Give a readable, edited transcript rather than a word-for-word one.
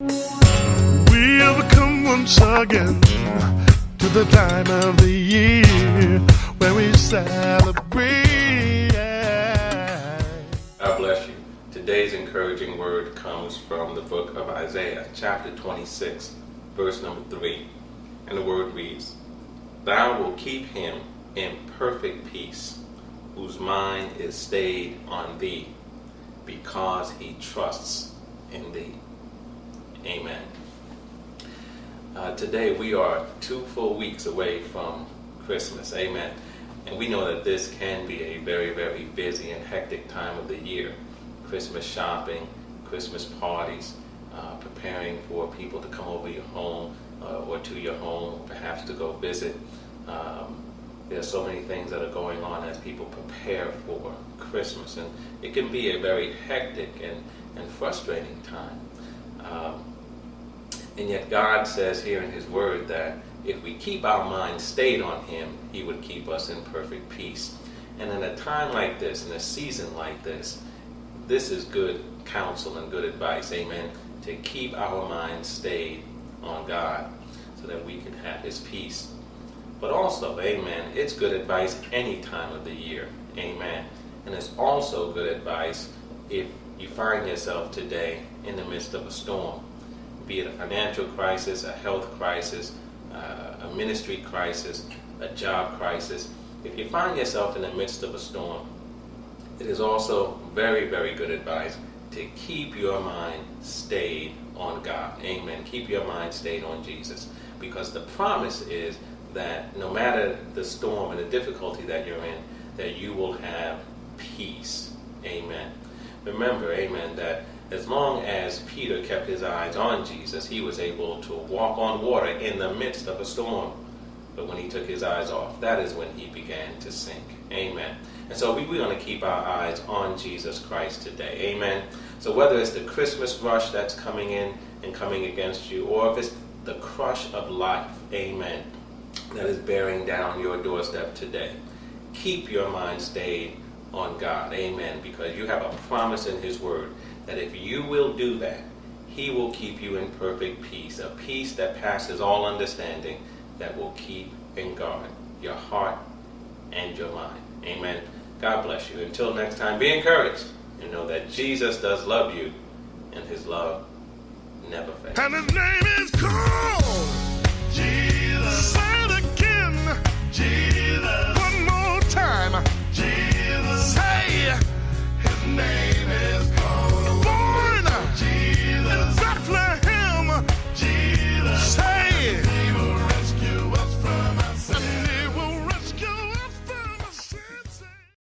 We have come once again to the time of the year where we celebrate. God bless you. Today's encouraging word comes from the book of Isaiah, chapter 26, verse number 3. And the word reads, "Thou wilt keep him in perfect peace, whose mind is stayed on thee, because he trusts in thee." Amen. Today we are 2 full weeks away from Christmas. Amen. And we know that this can be a very, very busy and hectic time of the year. Christmas shopping, Christmas parties, preparing for people to come over your home or to your home, perhaps to go visit. There are so many things that are going on as people prepare for Christmas, and it can be a very hectic and frustrating time. And yet God says here in his word that if we keep our minds stayed on him, he would keep us in perfect peace. And in a time like this, in a season like this is good counsel and good advice, amen, to keep our minds stayed on God so that we can have his peace. But also, amen, it's good advice any time of the year, amen. And it's also good advice if you find yourself today in the midst of a storm, be it a financial crisis, a health crisis, a ministry crisis, a job crisis. If you find yourself in the midst of a storm, it is also very, very good advice to keep your mind stayed on God. Amen. Keep your mind stayed on Jesus. Because the promise is that no matter the storm and the difficulty that you're in, that you will have peace. Amen. Remember, amen, that as long as Peter kept his eyes on Jesus, he was able to walk on water in the midst of a storm. But when he took his eyes off, that is when he began to sink. Amen. And so we're going to keep our eyes on Jesus Christ today. Amen. So whether it's the Christmas rush that's coming in and coming against you, or if it's the crush of life, amen, that is bearing down your doorstep today, keep your mind stayed on God. Amen. Because you have a promise in his word that if you will do that, he will keep you in perfect peace, a peace that passes all understanding, that will keep and guard your heart and your mind. Amen. God bless you. Until next time, be encouraged and know that Jesus does love you, and his love never fails. And his name is called Jesus.